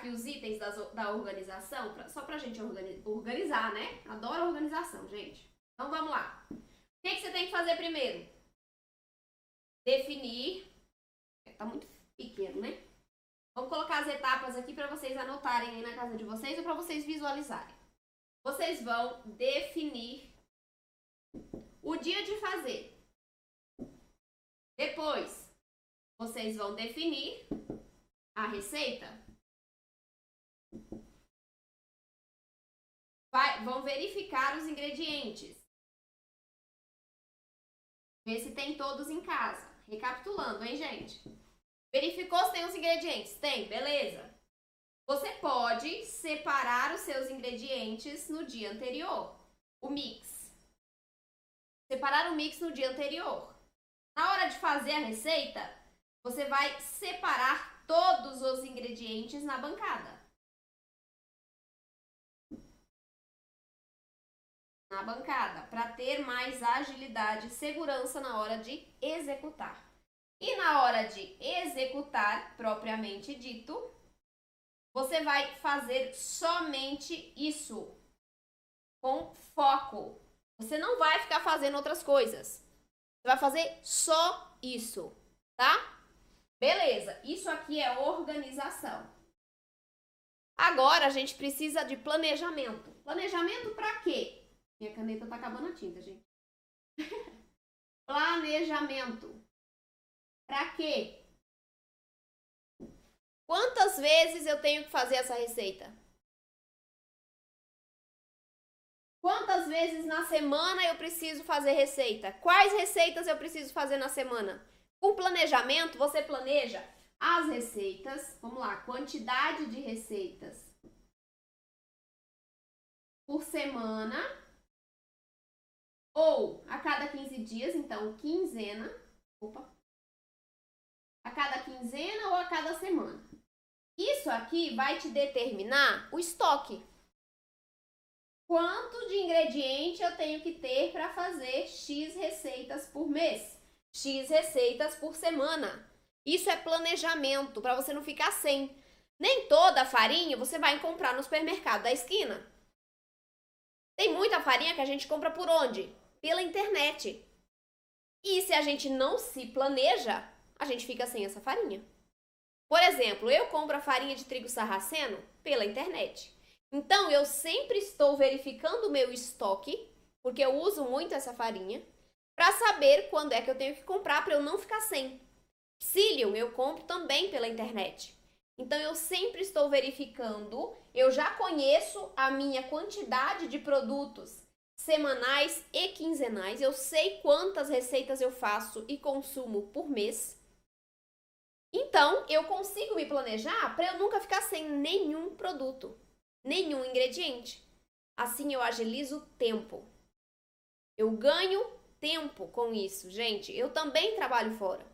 aqui os itens da organização, só pra gente organizar, né? Adoro organização, gente. Então vamos lá. O que você tem que fazer primeiro? Definir. Tá muito pequeno, né? Vamos colocar as etapas aqui para vocês anotarem aí na casa de vocês ou para vocês visualizarem. Vocês vão definir o dia de fazer. Depois, vocês vão definir a receita. Vão verificar os ingredientes. Ver se tem todos em casa. Recapitulando, hein, gente? Verificou se tem os ingredientes? Tem, beleza. Você pode separar os seus ingredientes no dia anterior. O mix. Separar o mix no dia anterior. Na hora de fazer a receita, você vai separar todos os ingredientes na bancada. Na bancada, para ter mais agilidade e segurança na hora de executar. E na hora de executar, propriamente dito, você vai fazer somente isso, com foco. Você não vai ficar fazendo outras coisas. Você vai fazer só isso, tá? Beleza, isso aqui é organização. Agora a gente precisa de planejamento. Planejamento para quê? Minha caneta tá acabando a tinta, gente. Planejamento. Para quê? Quantas vezes eu tenho que fazer essa receita? Quantas vezes na semana eu preciso fazer receita? Quais receitas eu preciso fazer na semana? Com planejamento, você planeja as receitas. Vamos lá, quantidade de receitas por semana ou a cada 15 dias, então quinzena. A cada quinzena ou a cada semana. Isso aqui vai te determinar o estoque. Quanto de ingrediente eu tenho que ter para fazer X receitas por mês, X receitas por semana. Isso é planejamento, para você não ficar sem. Nem toda a farinha você vai comprar no supermercado da esquina. Tem muita farinha que a gente compra por onde? Pela internet. E se a gente não se planeja, a gente fica sem essa farinha. Por exemplo, eu compro a farinha de trigo sarraceno pela internet. Então, eu sempre estou verificando o meu estoque, porque eu uso muito essa farinha, para saber quando é que eu tenho que comprar para eu não ficar sem. Psyllium eu compro também pela internet. Então, eu sempre estou verificando, eu já conheço a minha quantidade de produtos semanais e quinzenais, eu sei quantas receitas eu faço e consumo por mês. Então, eu consigo me planejar para eu nunca ficar sem nenhum produto, nenhum ingrediente. Assim eu agilizo o tempo. Eu ganho tempo com isso. Gente, eu também trabalho fora.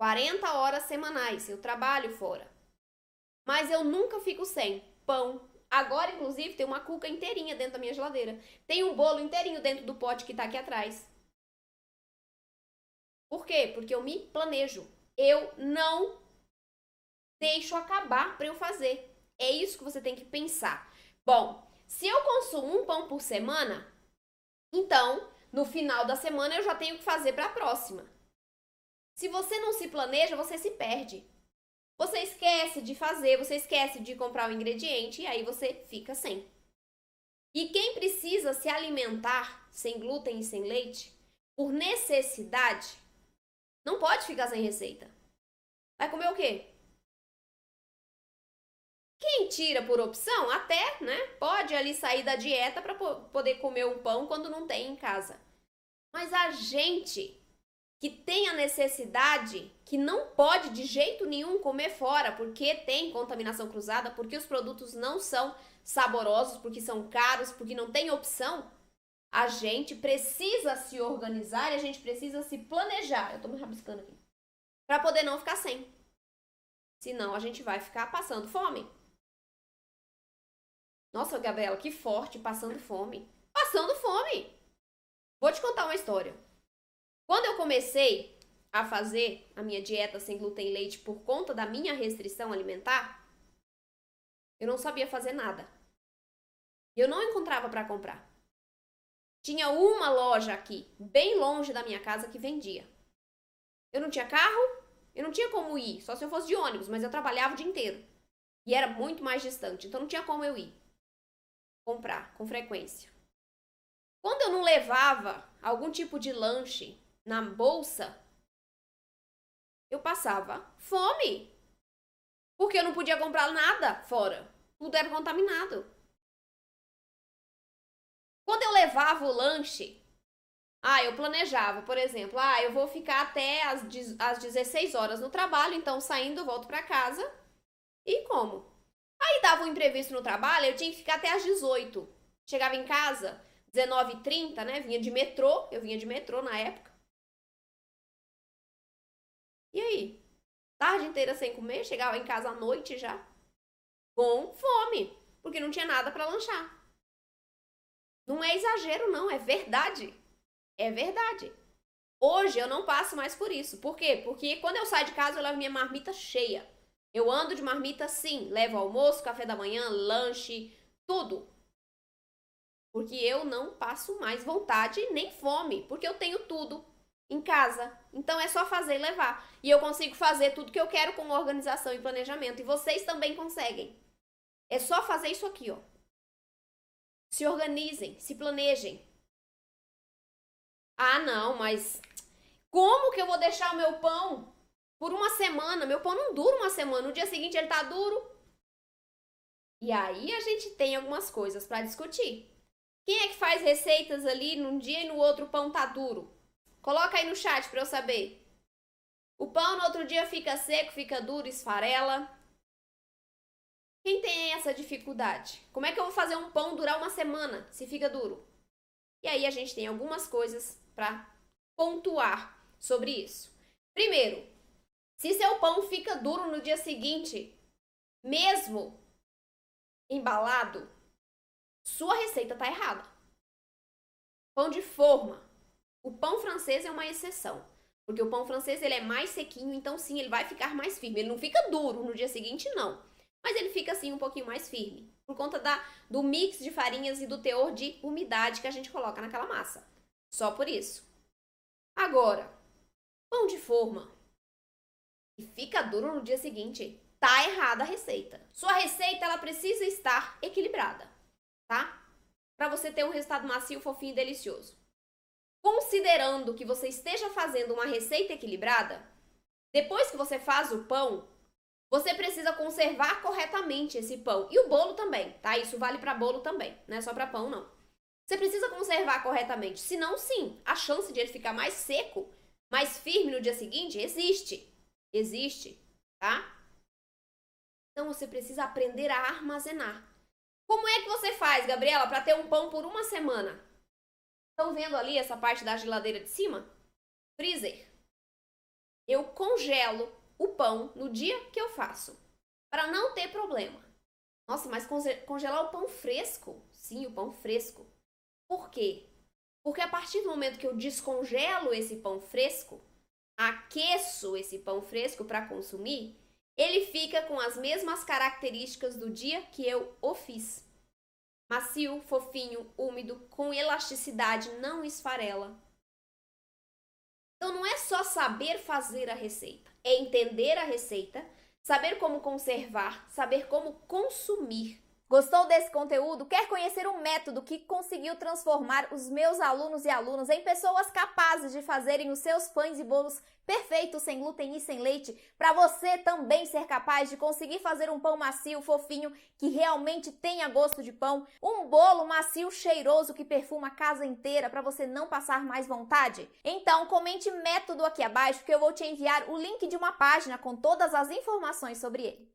40 horas semanais eu trabalho fora. Mas eu nunca fico sem pão. Agora, inclusive, tem uma cuca inteirinha dentro da minha geladeira. Tem um bolo inteirinho dentro do pote que tá aqui atrás. Por quê? Porque eu me planejo. Eu não deixo acabar para eu fazer. É isso que você tem que pensar. Bom, se eu consumo um pão por semana, então, no final da semana eu já tenho que fazer para a próxima. Se você não se planeja, você se perde. Você esquece de fazer, você esquece de comprar o ingrediente e aí você fica sem. E quem precisa se alimentar sem glúten e sem leite, por necessidade, não pode ficar sem receita. Vai comer o quê? Quem tira por opção, até, né, pode ali sair da dieta para poder comer um pão quando não tem em casa. Mas a gente que tem a necessidade, que não pode de jeito nenhum comer fora, porque tem contaminação cruzada, porque os produtos não são saborosos, porque são caros, porque não tem opção, a gente precisa se organizar e a gente precisa se planejar. Eu tô me rabiscando aqui. Para poder não ficar sem. Senão a gente vai ficar passando fome. Nossa, Gabriela, que forte, passando fome. Passando fome! Vou te contar uma história. Quando eu comecei a fazer a minha dieta sem glúten e leite por conta da minha restrição alimentar, Eu não sabia fazer nada. Eu não encontrava para comprar. Tinha uma loja aqui, bem longe da minha casa, que vendia. Eu não tinha carro, eu não tinha como ir, só se eu fosse de ônibus, mas eu trabalhava o dia inteiro. E era muito mais distante, então não tinha como eu ir comprar com frequência. Quando eu não levava algum tipo de lanche na bolsa, eu passava fome. Porque eu não podia comprar nada fora. Tudo era contaminado. Quando eu levava o lanche, eu planejava, por exemplo, eu vou ficar até às 16 horas no trabalho, então saindo eu volto para casa e como. Aí dava um imprevisto no trabalho, eu tinha que ficar até às 18. Chegava em casa, 19h30, né? Vinha de metrô, eu vinha de metrô na época. E aí? Tarde inteira sem comer, chegava em casa à noite já, com fome, porque não tinha nada para lanchar. Não é exagero, não, é verdade. É verdade. Hoje eu não passo mais por isso. Por quê? Porque quando eu saio de casa eu levo minha marmita cheia. Eu ando de marmita sim, levo almoço, café da manhã, lanche, tudo. Porque eu não passo mais vontade nem fome, porque eu tenho tudo em casa. Então é só fazer e levar. E eu consigo fazer tudo que eu quero com organização e planejamento. E vocês também conseguem. É só fazer isso aqui, ó. Se organizem, se planejem. Ah, não, mas como que eu vou deixar o meu pão por uma semana? Meu pão não dura uma semana. No dia seguinte ele tá duro. E aí a gente tem algumas coisas para discutir. Quem é que faz receitas ali num dia e no outro o pão tá duro? Coloca aí no chat para eu saber. O pão no outro dia fica seco, fica duro, esfarela. Quem tem essa dificuldade? Como é que eu vou fazer um pão durar uma semana se fica duro? E aí a gente tem algumas coisas para pontuar sobre isso. Primeiro, se seu pão fica duro no dia seguinte, mesmo embalado, sua receita está errada. Pão de forma. O pão francês é uma exceção, porque o pão francês ele é mais sequinho, então sim, ele vai ficar mais firme. Ele não fica duro no dia seguinte, não. Mas ele fica assim um pouquinho mais firme, por conta do mix de farinhas e do teor de umidade que a gente coloca naquela massa. Só por isso. Agora, pão de forma e fica duro no dia seguinte, tá errada a receita. Sua receita ela precisa estar equilibrada, tá? Para você ter um resultado macio, fofinho e delicioso. Considerando que você esteja fazendo uma receita equilibrada, depois que você faz o pão, você precisa conservar corretamente esse pão. E o bolo também, tá? Isso vale para bolo também, não é só para pão, não. Você precisa conservar corretamente, senão sim, a chance de ele ficar mais seco, mais firme no dia seguinte, existe. Existe, tá? Então você precisa aprender a armazenar. Como é que você faz, Gabriela, para ter um pão por uma semana? Estão vendo ali essa parte da geladeira de cima? Freezer. Eu congelo o pão no dia que eu faço, para não ter problema. Nossa, mas congelar o pão fresco? Sim, o pão fresco. Por quê? Porque a partir do momento que eu descongelo esse pão fresco, aqueço esse pão fresco para consumir, ele fica com as mesmas características do dia que eu o fiz. Macio, fofinho, úmido, com elasticidade, não esfarela. Então não é só saber fazer a receita, é entender a receita, saber como conservar, saber como consumir. Gostou desse conteúdo? Quer conhecer um método que conseguiu transformar os meus alunos e alunas em pessoas capazes de fazerem os seus pães e bolos perfeitos, sem glúten e sem leite, para você também ser capaz de conseguir fazer um pão macio, fofinho, que realmente tenha gosto de pão, um bolo macio, cheiroso, que perfuma a casa inteira, para você não passar mais vontade? Então comente método aqui abaixo que eu vou te enviar o link de uma página com todas as informações sobre ele.